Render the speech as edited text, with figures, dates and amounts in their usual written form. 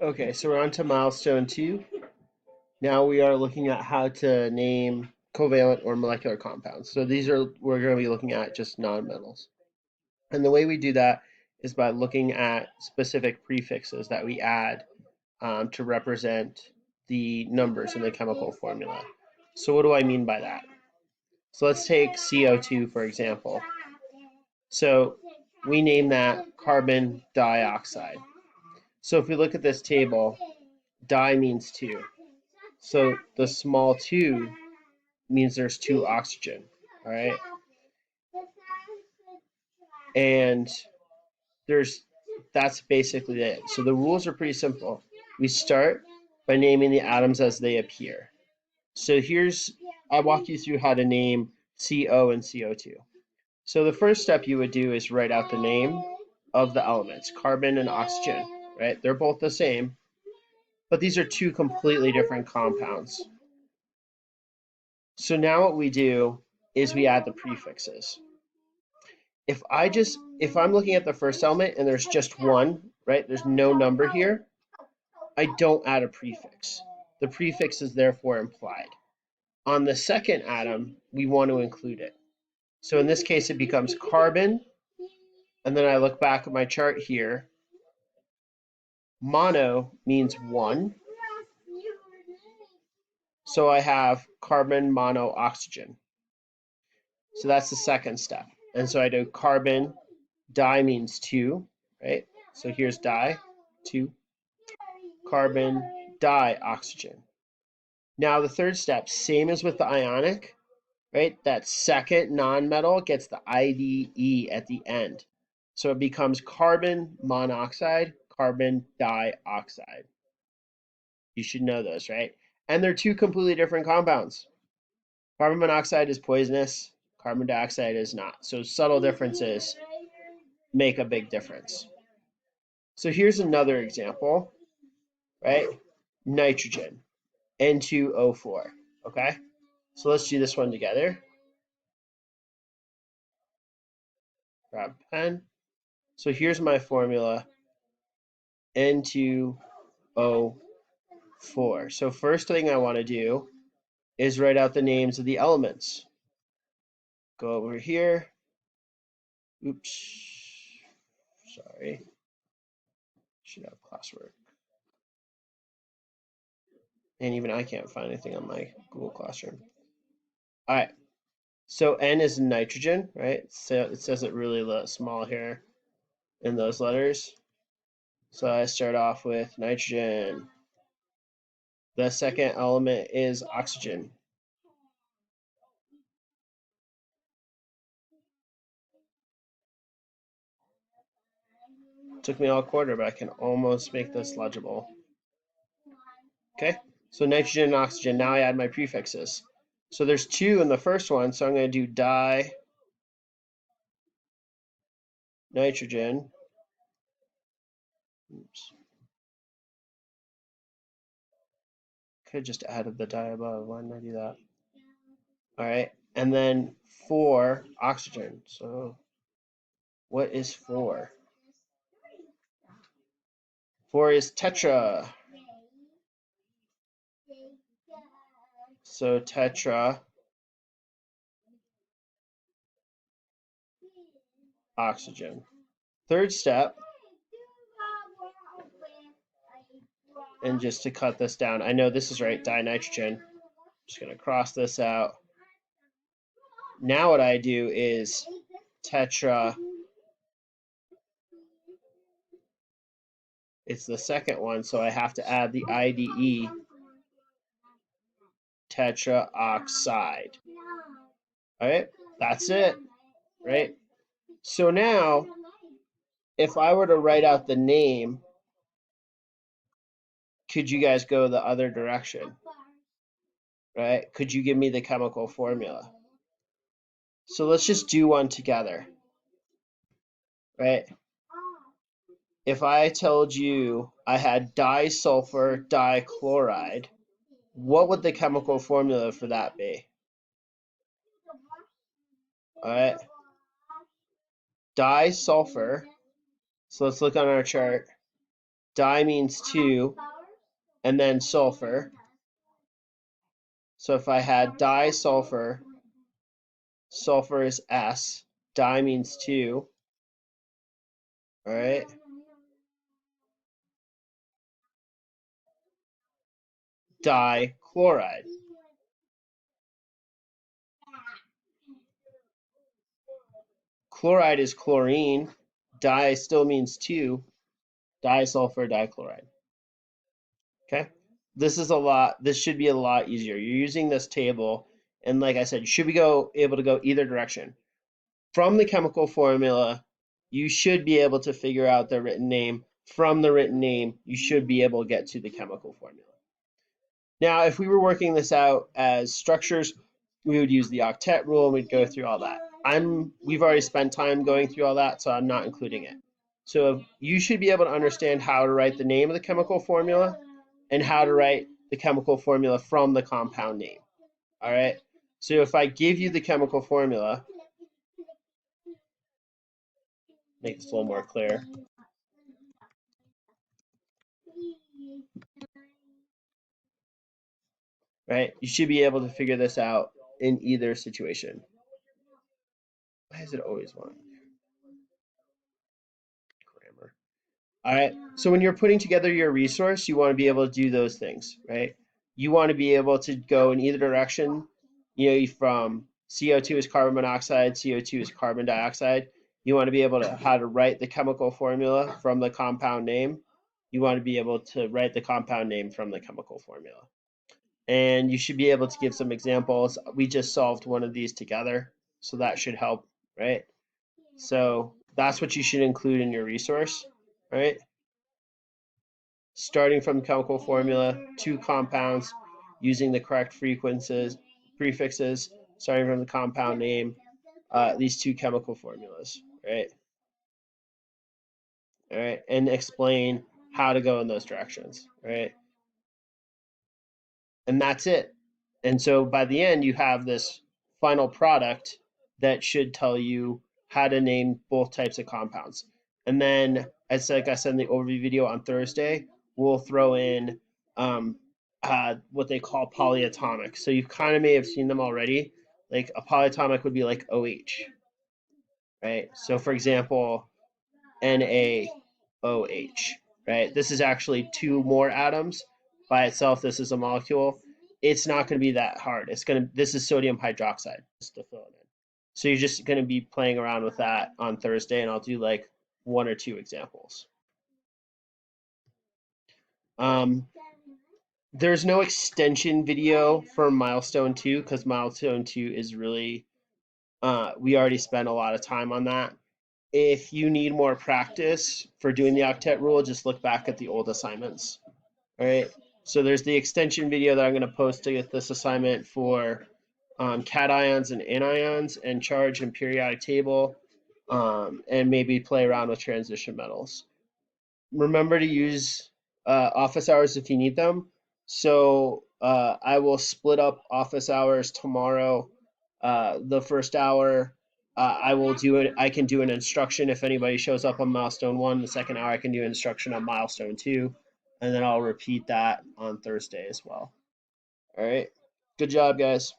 Okay, so we're on to milestone 2. Now we are looking at how to name covalent or molecular compounds. So we're going to be looking at just nonmetals. And the way we do that is by looking at specific prefixes that we add to represent the numbers in the chemical formula. So what do I mean by that? So let's take CO2 for example. So we name that carbon dioxide. So if we look at this table, di means 2. So the small 2 means there's 2 oxygen, all right? And there's that's basically it. So the rules are pretty simple. We start by naming the atoms as they appear. So I walk you through how to name CO and CO2. So the first step you would do is write out the name of the elements, carbon and oxygen, right? They're both the same, but these are two completely different compounds. So now what we do is we add the prefixes. If I'm looking at the first element and there's just one, right? There's no number here, I don't add a prefix. The prefix is therefore implied. On the second atom, we want to include it. So in this case, it becomes carbon, and then I look back at my chart here. Mono means 1, so I have carbon mono oxygen. So that's the second step. And so I do carbon, di means 2, right? So here's di, 2, carbon, dioxygen. Now the third step, same as with the ionic, right? That second nonmetal gets the IDE at the end. So it becomes carbon monoxide, carbon dioxide. You should know those, right? And they're two completely different compounds. Carbon monoxide is poisonous, carbon dioxide is not. So subtle differences make a big difference. So here's another example, right? Nitrogen, N2O4, okay? So let's do this one together. Grab a pen. So here's my formula, N2O4. So first thing I want to do is write out the names of the elements. Go over here. Oops. Sorry. Should have classwork. And even I can't find anything on my Google Classroom. All right. So N is nitrogen, right? So it says it really small here in those letters. So I start off with nitrogen. The second element is oxygen. Took me all quarter, but I can almost make this legible. Okay, so nitrogen and oxygen. Now I add my prefixes. So there's 2 in the first one, so I'm going to do di nitrogen. Oops. Could have just added the di above. Why didn't I do that? All right, and then 4 oxygen. So what is 4? 4 is tetra. So tetra oxygen. Third step, and just to cut this down, I know this is right, dinitrogen. Just going to cross this out. Now what I do is tetra. It's the second one, so I have to add the IDE, tetraoxide. All right, that's it, right? So now, if I were to write out the name, could you guys go the other direction, right? Could you give me the chemical formula? So let's just do one together, right? If I told you I had disulfur dichloride, what would the chemical formula for that be? All right, disulfur. So let's look on our chart. Di means 2, and then sulfur. So if I had disulfur, sulfur is S, di means 2, all right? Dichloride. Chloride is chlorine, di still means 2, disulfur dichloride. Okay? This should be a lot easier. You're using this table, and like I said, you should be able to go either direction. From the chemical formula, you should be able to figure out the written name. From the written name, you should be able to get to the chemical formula. Now, if we were working this out as structures, we would use the octet rule and we'd go through all that. We've already spent time going through all that, so I'm not including it. So you should be able to understand how to write the name of the chemical formula and how to write the chemical formula from the compound name. All right. So if I give you the chemical formula, make this a little more clear. Right? You should be able to figure this out in either situation. Why is it always one? Grammar. All right. So when you're putting together your resource, you want to be able to do those things, right? You want to be able to go in either direction. From CO2 is carbon monoxide, CO2 is carbon dioxide. You want to be able to how to write the chemical formula from the compound name. You want to be able to write the compound name from the chemical formula. And you should be able to give some examples. We just solved one of these together, so that should help, right? So that's what you should include in your resource, right? Starting from chemical formula, 2 compounds, using the correct prefixes, starting from the compound name, these 2 chemical formulas, right? All right, and explain how to go in those directions, right? And that's it. And so by the end, you have this final product that should tell you how to name both types of compounds. And then, like I said in the overview video on Thursday, we'll throw in what they call polyatomic. So you kind of may have seen them already. Like a polyatomic would be like OH, right? So for example, NaOH, right? This is actually 2 more atoms. By itself, this is a molecule. It's not going to be that hard. This is sodium hydroxide, just to fill it in. So you're just going to be playing around with that on Thursday, and I'll do like 1 or 2 examples. There's no extension video for Milestone 2 because Milestone 2 is really, we already spent a lot of time on that. If you need more practice for doing the octet rule, just look back at the old assignments. All right. So there's the extension video that I'm going to post to get this assignment for cations and anions and charge and periodic table, and maybe play around with transition metals. Remember to use office hours if you need them. So I will split up office hours tomorrow. The first hour, I can do an instruction if anybody shows up on milestone 1. The second hour, I can do an instruction on milestone 2, and then I'll repeat that on Thursday as well. All right. Good job, guys.